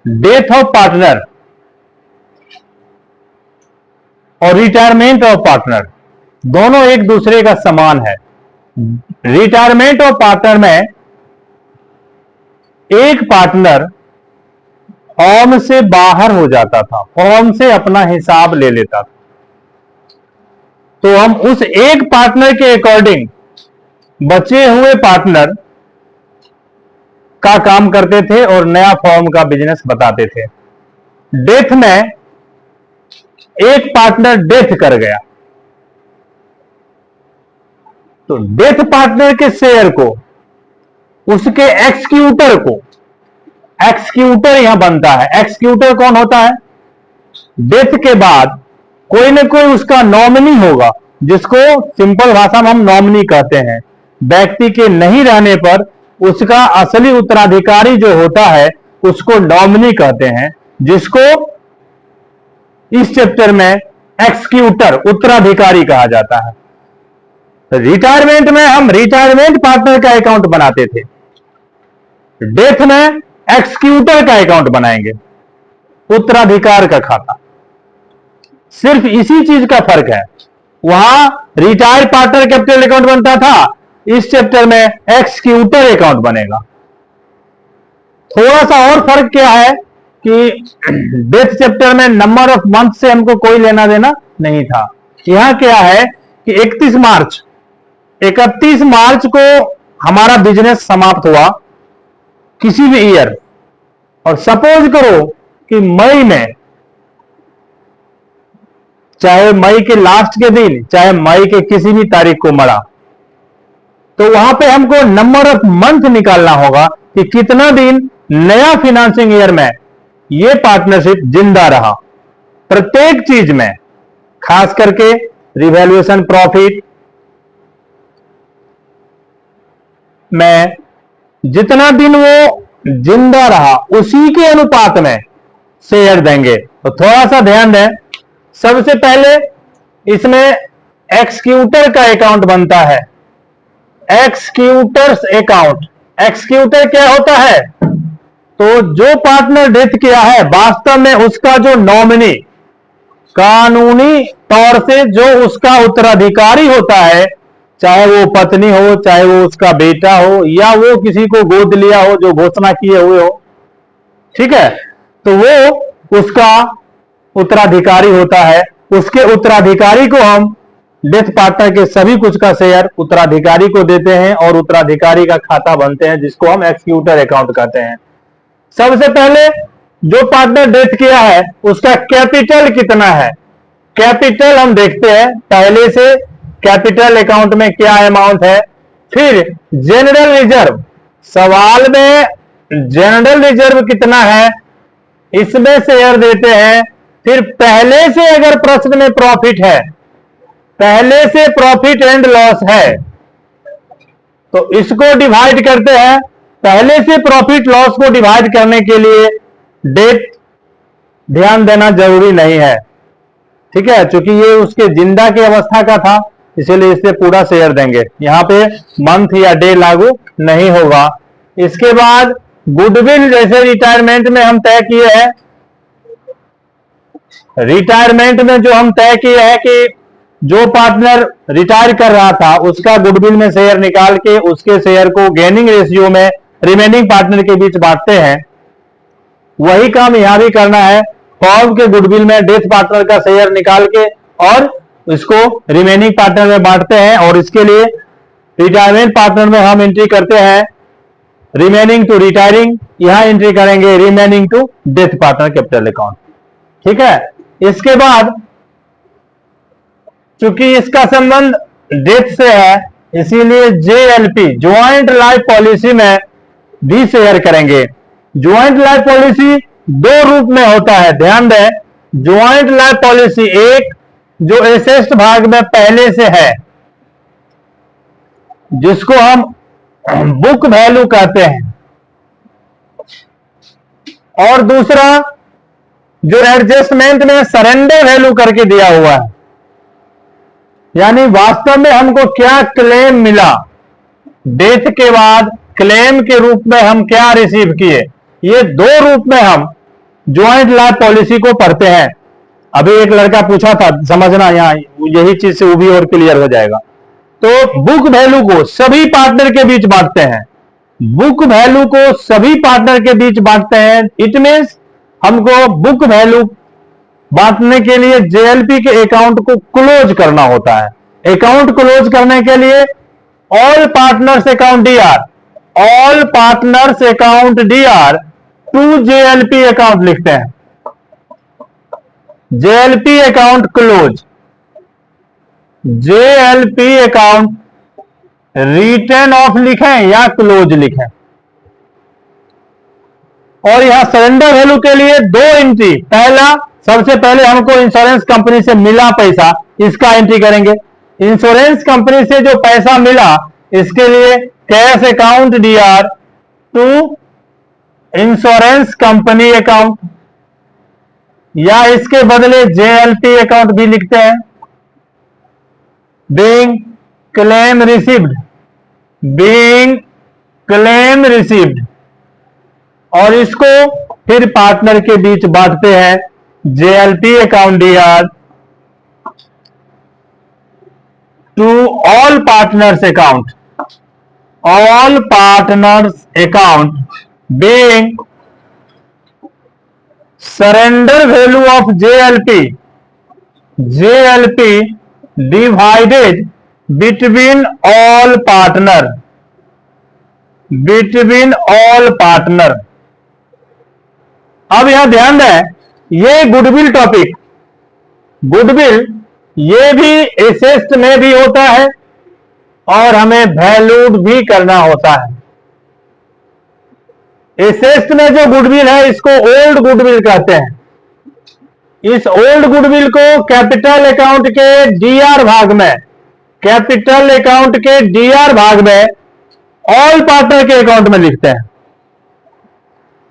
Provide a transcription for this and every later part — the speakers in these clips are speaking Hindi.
डेथ ऑफ पार्टनर और रिटायरमेंट ऑफ पार्टनर दोनों एक दूसरे का समान है। रिटायरमेंट ऑफ पार्टनर में एक पार्टनर फॉर्म से बाहर हो जाता था, फॉर्म से अपना हिसाब ले लेता था, तो हम उस एक पार्टनर के अकॉर्डिंग बचे हुए पार्टनर का काम करते थे और नया फॉर्म का बिजनेस बताते थे। डेथ में एक पार्टनर डेथ कर गया, तो डेथ पार्टनर के शेयर को उसके एक्सक्यूटर को, एक्सक्यूटर यहां बनता है। एक्सक्यूटर कौन होता है? डेथ के बाद कोई ना कोई उसका नॉमिनी होगा, जिसको सिंपल भाषा में हम नॉमिनी कहते हैं। व्यक्ति के नहीं रहने पर उसका असली उत्तराधिकारी जो होता है उसको नॉमिनी कहते हैं, जिसको इस चैप्टर में एक्सक्यूटर, उत्तराधिकारी कहा जाता है। रिटायरमेंट में हम रिटायरमेंट पार्टनर का अकाउंट बनाते थे, डेथ में एक्सक्यूटर का अकाउंट बनाएंगे, उत्तराधिकार का खाता। सिर्फ इसी चीज का फर्क है। वहां रिटायर पार्टनर कैपिटल अकाउंट बनता था, इस चैप्टर में एक्सक्यूटर अकाउंट बनेगा। थोड़ा सा और फर्क क्या है कि डेथ चैप्टर में नंबर ऑफ मंथ से हमको कोई लेना देना नहीं था। यहां क्या है कि 31 मार्च को हमारा बिजनेस समाप्त हुआ किसी भी ईयर, और सपोज करो कि मई में, चाहे मई के लास्ट के दिन, चाहे मई के किसी भी तारीख को मरा, तो वहां पे हमको नंबर ऑफ मंथ निकालना होगा कि कितना दिन नया फाइनेंसिंग ईयर में ये पार्टनरशिप जिंदा रहा। प्रत्येक चीज में, खास करके रिवैल्यूएशन प्रॉफिट में जितना दिन वो जिंदा रहा उसी के अनुपात में शेयर देंगे। तो थोड़ा सा ध्यान दें। सबसे पहले इसमें एक्सक्यूटर का अकाउंट बनता है, एक्सक्यूटर्स अकाउंट। एक्सक्यूटर क्या होता है? तो जो पार्टनर डेथ किया है, वास्तव में उसका जो नॉमिनी, कानूनी तौर से जो उसका उत्तराधिकारी होता है, चाहे वो पत्नी हो, चाहे वो उसका बेटा हो, या वो किसी को गोद लिया हो जो घोषणा किए हुए हो, ठीक है, तो वो उसका उत्तराधिकारी होता है। उसके उत्तराधिकारी को हम डेथ पार्टनर के सभी कुछ का शेयर उत्तराधिकारी को देते हैं और उत्तराधिकारी का खाता बनते हैं, जिसको हम एक्सक्यूटर अकाउंट कहते हैं। सबसे पहले जो पार्टनर डेथ किया है उसका कैपिटल कितना है, कैपिटल हम देखते हैं। पहले से कैपिटल अकाउंट में क्या अमाउंट है। फिर जनरल रिजर्व, सवाल में जनरल रिजर्व कितना है, इसमें शेयर देते हैं। फिर पहले से अगर प्रश्न में प्रॉफिट है, पहले से प्रॉफिट एंड लॉस है, तो इसको डिवाइड करते हैं। पहले से प्रॉफिट लॉस को डिवाइड करने के लिए डेट ध्यान देना जरूरी नहीं है, ठीक है, क्योंकि ये उसके जिंदा की अवस्था का था, इसीलिए इससे पूरा शेयर देंगे। यहां पे मंथ या डे लागू नहीं होगा। इसके बाद गुडविल, जैसे रिटायरमेंट में हम तय किए हैं, रिटायरमेंट में जो हम तय किए हैं कि जो पार्टनर रिटायर कर रहा था उसका गुडविल में शेयर निकाल के उसके शेयर को गेनिंग रेशियो में रिमेनिंग पार्टनर के बीच बांटते हैं, वही काम यहां भी करना है। फॉर्म के गुडविल में डेथ पार्टनर का शेयर निकाल के और इसको रिमेनिंग पार्टनर में बांटते हैं, और इसके लिए रिटायरमेंट पार्टनर में हम एंट्री करते हैं रिमेनिंग टू रिटायरिंग, यहां एंट्री करेंगे remaining to death partner capital account, ठीक है। इसके बाद चूंकि इसका संबंध डेथ से है, इसीलिए JLP, ज्वाइंट लाइफ पॉलिसी में भी शेयर करेंगे। ज्वाइंट लाइफ पॉलिसी दो रूप में होता है, ध्यान दें। ज्वाइंट लाइफ पॉलिसी एक जो एसेस्ट भाग में पहले से है, जिसको हम बुक वैल्यू कहते हैं, और दूसरा जो एडजस्टमेंट में सरेंडर वैल्यू करके दिया हुआ है, यानी वास्तव में हमको क्या क्लेम मिला, डेथ के बाद क्लेम के रूप में हम क्या रिसीव किए। ये दो रूप में हम ज्वाइंट लाइफ पॉलिसी को पढ़ते हैं। अभी एक लड़का पूछा था, समझना, यहां यही चीज से वो भी और क्लियर हो जाएगा। तो बुक वैल्यू को सभी पार्टनर के बीच बांटते हैं, बुक वैल्यू को सभी पार्टनर के बीच बांटते हैं। इट मीन्स हमको बुक वैल्यू बांटने के लिए जेएलपी के अकाउंट को क्लोज करना होता है। अकाउंट क्लोज करने के लिए all partners account DR, all partners account DR to JLP account लिखते हैं। JLP account close, JLP account return off लिखें या क्लोज लिखें। और यहां सरेंडर वैल्यू के लिए दो एंट्री, पहला सबसे पहले हमको इंश्योरेंस कंपनी से मिला पैसा, इसका एंट्री करेंगे। इंश्योरेंस कंपनी से जो पैसा मिला इसके लिए cash account DR to insurance company account, या इसके बदले जेएलपी अकाउंट भी लिखते हैं। Being claim received, being claim received, और इसको फिर पार्टनर के बीच बांटते हैं। JLP account DR to all partners account, all partners account being surrender value of JLP, JLP divided between all partner, between all partner. अब यहां ध्यान दें, ये गुडविल टॉपिक, गुडविल ये भी एसेस्ट में भी होता है और हमें वैल्यूड भी करना होता है। एसेस्ट में जो गुडविल है इसको ओल्ड गुडविल कहते हैं। इस ओल्ड गुडविल को कैपिटल अकाउंट के डीआर भाग में, कैपिटल अकाउंट के डीआर भाग में ऑल पार्टनर के अकाउंट में लिखते हैं।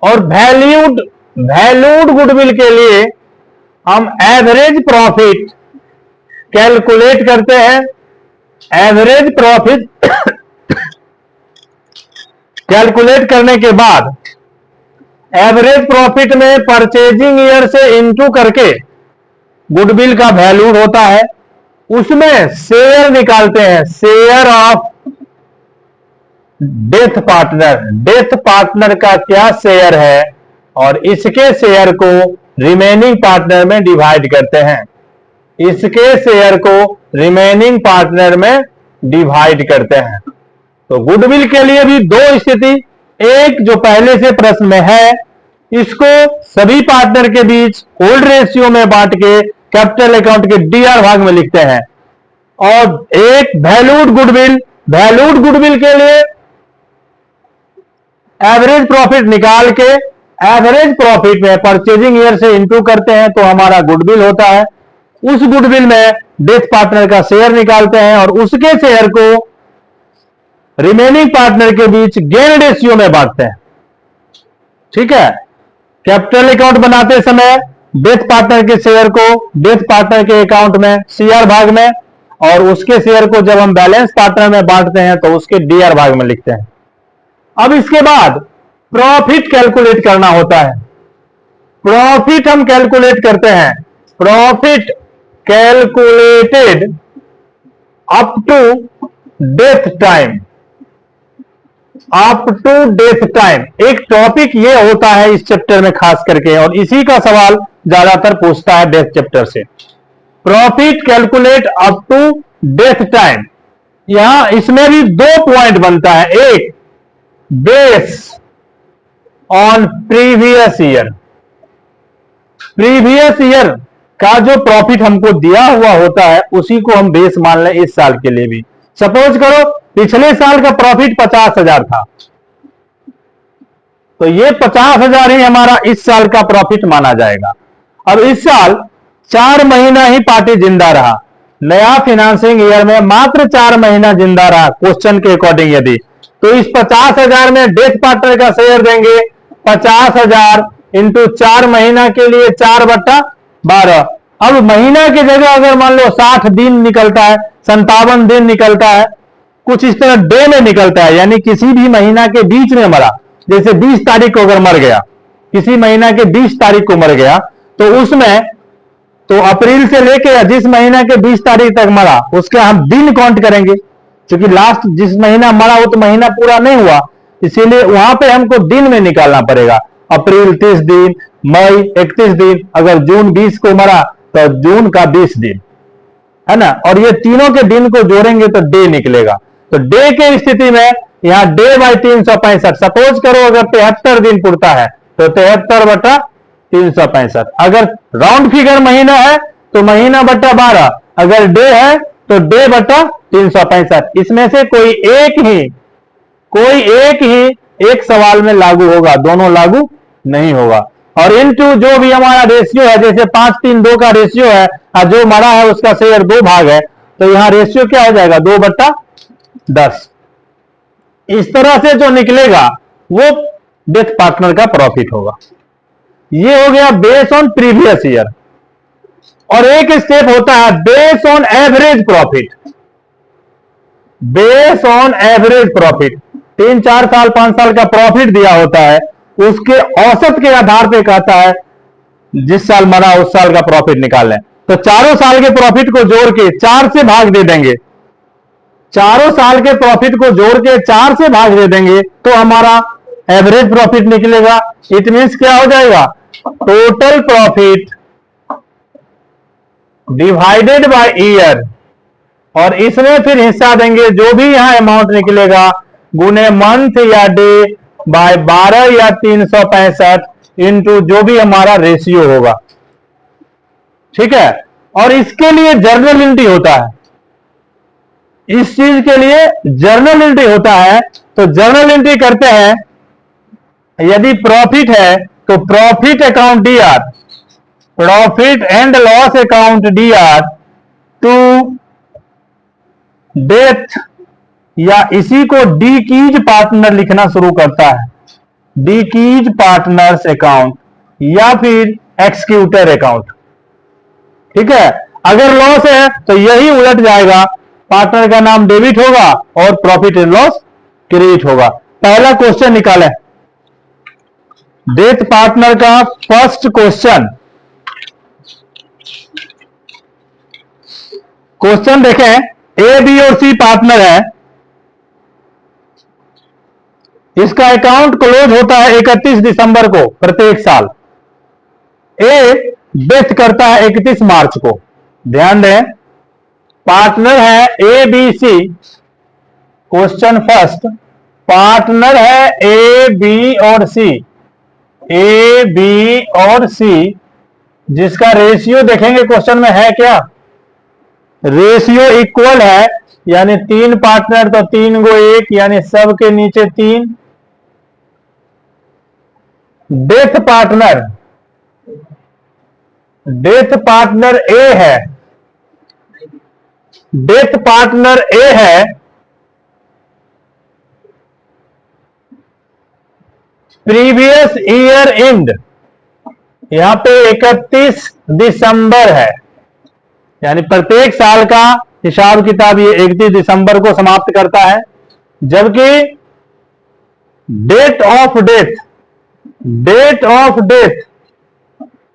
और वैल्यूड, वैल्यूड गुडविल के लिए हम एवरेज प्रॉफिट कैलकुलेट करते हैं। एवरेज प्रॉफिट कैलकुलेट करने के बाद एवरेज प्रॉफिट में परचेजिंग ईयर से इनटू करके गुडविल का वैल्यूड होता है। उसमें शेयर निकालते हैं, share of death partner, death partner का क्या शेयर है और इसके शेयर को रिमेनिंग पार्टनर में डिवाइड करते हैं, इसके शेयर को रिमेनिंग पार्टनर में डिवाइड करते हैं। तो गुडविल के लिए भी दो स्थिति, एक जो पहले से प्रश्न में है, इसको सभी पार्टनर के बीच होल्ड रेशियो में बांट के कैपिटल अकाउंट के डीआर भाग में लिखते हैं। और एक वैल्यूड गुडविल, वैल्यूड गुडविल के लिए एवरेज प्रॉफिट निकाल के एवरेज प्रॉफिट में परचेजिंग ईयर से इनटू करते हैं तो हमारा गुडविल होता है। उस गुडविल में डेथ पार्टनर का शेयर निकालते हैं और उसके शेयर को रिमेनिंग पार्टनर के बीच गेन रेशियो में बांटते हैं। ठीक है, कैपिटल अकाउंट बनाते समय डेथ पार्टनर के शेयर को डेथ पार्टनर के अकाउंट में सीआर भाग में, और उसके शेयर को जब हम बैलेंस पार्टनर में बांटते हैं तो उसके डीआर भाग में लिखते हैं। अब इसके बाद प्रॉफिट कैलकुलेट करना होता है। प्रॉफिट हम कैलकुलेट करते हैं, profit calculated up to death time, up to death time. एक टॉपिक ये होता है इस चैप्टर में खास करके, और इसी का सवाल ज्यादातर पूछता है डेथ चैप्टर से। Profit calculate up to death time, यहां इसमें भी दो पॉइंट बनता है। एक, base on previous year, previous year का जो प्रॉफिट हमको दिया हुआ होता है उसी को हम बेस मान लें इस साल के लिए भी। सपोज करो पिछले साल का प्रॉफिट 50,000 था, तो ये 50,000 ही हमारा इस साल का प्रॉफिट माना जाएगा। अब इस साल 4 महीना ही पार्टी जिंदा रहा, नया फाइनेंसिंग ईयर में मात्र 4 महीना जिंदा रहा क्वेश्चन के अकॉर्डिंग, यदि तो इस 50,000 में डेथ पार्टनर का शेयर देंगे 50,000 इंटू 4 महीना के लिए 4/12। अब महीना की जगह अगर मान लो 60 दिन निकलता है, 57 दिन निकलता है, कुछ इस तरह डे में निकलता है, यानी किसी भी महीना के बीच में मरा, जैसे 20 तारीख को अगर मर गया किसी महीना के 20 तारीख को मर गया, तो उसमें तो अप्रैल से लेके जिस महीना के 20 तारीख तक मरा उसका हम दिन काउंट करेंगे, क्योंकि लास्ट जिस महीना मरा वो तो महीना पूरा नहीं हुआ, इसीलिए वहां पे हमको दिन में निकालना पड़ेगा। अप्रैल 30 दिन, मई 31 दिन, अगर जून 20 को मरा तो जून का 20 दिन, है ना। और ये तीनों के दिन को जोड़ेंगे तो डे निकलेगा। तो डे के स्थिति में यहां डे बाई 365, सपोज करो अगर 73 दिन पुरता है तो 73 बटा 365। अगर राउंड फिगर महीना है तो महीना बटा 12, अगर डे है तो डे बटा 365। इसमें से कोई एक ही एक सवाल में लागू होगा, दोनों लागू नहीं होगा। और इनटू जो भी हमारा रेशियो है, जैसे 5-3-2 का रेशियो है और जो मरा है उसका शेयर 2 भाग है, तो यहां रेशियो क्या हो जाएगा 2/10। इस तरह से जो निकलेगा वो डेथ पार्टनर का प्रॉफिट होगा। ये हो गया बेस ऑन प्रीवियस ईयर। और एक स्टेप होता है base on average profit. Base on average profit 3-4 साल 5 साल का प्रॉफिट दिया होता है, उसके औसत के आधार पे कहता है जिस साल मरा उस साल का प्रॉफिट निकाल लें। तो चारों साल के प्रॉफिट को जोड़ के 4 से भाग दे देंगे, चारों साल के प्रॉफिट को जोड़ के 4 से भाग दे देंगे तो हमारा एवरेज प्रॉफिट निकलेगा। इट मींस क्या हो जाएगा, total profit divided by year, और इसमें फिर हिस्सा देंगे जो भी यहां अमाउंट निकलेगा गुने मंथ या डे बाय 12 या 365 इंटू जो भी हमारा रेशियो होगा। ठीक है। और इसके लिए जर्नल एंट्री होता है, इस चीज के लिए जर्नल एंट्री होता है। तो जर्नल एंट्री करते हैं, यदि प्रॉफिट है तो profit account DR, profit and loss account DR to death, या इसी को डीकीज पार्टनर लिखना शुरू करता है, डीकीज पार्टनर्स अकाउंट या फिर एक्सक्यूटर अकाउंट। ठीक है। अगर लॉस है तो यही उलट जाएगा, पार्टनर का नाम डेबिट होगा और प्रॉफिट एंड लॉस क्रेडिट होगा। पहला क्वेश्चन निकालें डेथ पार्टनर का। फर्स्ट क्वेश्चन देखें, ए बी और सी पार्टनर है, इसका अकाउंट क्लोज होता है 31 दिसंबर को प्रत्येक साल। ए डेथ करता है 31 मार्च को। ध्यान दें, पार्टनर है A B C. Question first, partner है ए बी और सी, ए बी और सी, जिसका रेशियो देखेंगे क्वेश्चन में है क्या, रेशियो इक्वल है, यानी 3 पार्टनर तो 3 गो 1, यानी सब के नीचे 3। डेथ पार्टनर ए है, डेथ पार्टनर ए है, प्रीवियस ईयर एंड यहां पे 31 दिसंबर है, यानी प्रत्येक साल का हिसाब किताब ये 31 दिसंबर को समाप्त करता है। जबकि डेट ऑफ डेथ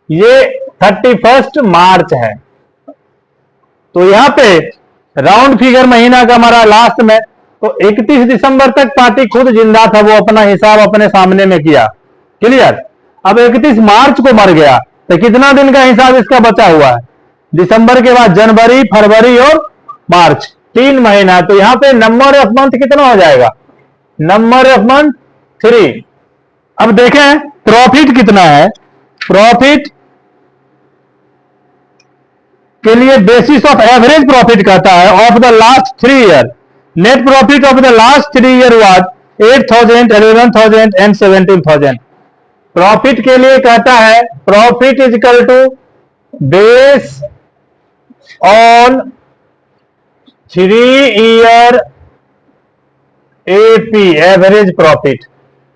ये 31 मार्च है। तो यहां पे राउंड फिगर महीना का हमारा लास्ट में, तो 31 दिसंबर तक पार्टी खुद जिंदा था, वो अपना हिसाब अपने सामने में किया, क्लियर। अब 31 मार्च को मर गया तो कितना दिन का हिसाब इसका बचा हुआ है, दिसंबर के बाद जनवरी, फरवरी और मार्च, 3 महीना। तो यहां पे नंबर ऑफ मंथ कितना हो जाएगा, नंबर ऑफ मंथ 3। अब देखें प्रॉफिट कितना है, प्रॉफिट के लिए बेसिस ऑफ एवरेज प्रॉफिट कहता है of the last 3 year. Net profit of the last 3 year was 8,000, 11,000 and 17,000। Profit के लिए कहता है profit is equal to base on 3 year AP, average profit.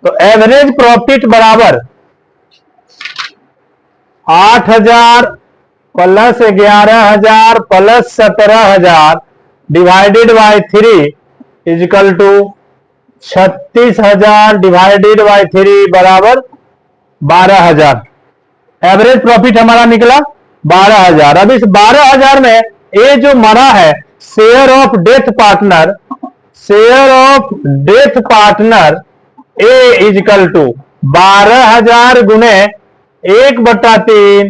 तो एवरेज प्रॉफिट बराबर 8,000 plus 11,000 plus 17,000 divided by 3 is equal to 36,000 divided by 3 बराबर 12,000। एवरेज प्रॉफिट हमारा निकला 12,000। अब इस 12,000 में ए जो मरा है, share of death partner, share of death partner A equal to 12,000 गुने 1/3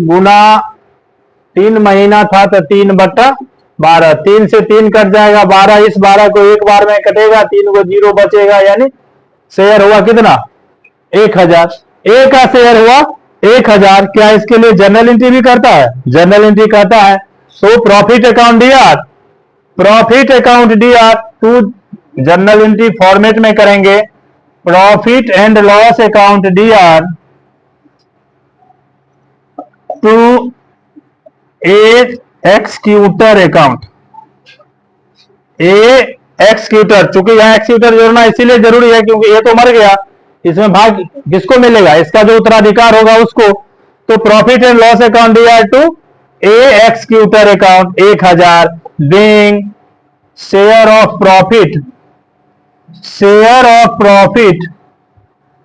गुना 3 महीना था तो 3/12, 3 से 3 कट जाएगा 12, इस 12 को एक बार में कटेगा, 3 को 0 बचेगा, यानी शेयर हुआ कितना 1,000। ए का शेयर हुआ 1,000। क्या इसके लिए जर्नल एंट्री भी करता है? जर्नल एंट्री करता है। तो profit account DR, profit account DR to journal entry format में करेंगे। Profit and loss account DR to a executor account, a executor. चूंकि यहां एक्सक्यूटर जोड़ना इसीलिए जरूरी है क्योंकि ये तो मर गया, इसमें भाग किसको मिलेगा? इसका जो उत्तराधिकार होगा उसको। तो profit and loss account DR to a executor account 1,000 being share of profit, share of profit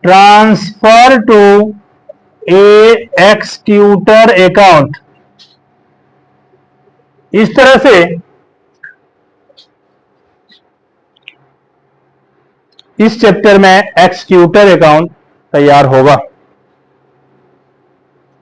transfer to a executor account. इस तरह से इस चैप्टर में एक्सक्यूटर अकाउंट तैयार होगा।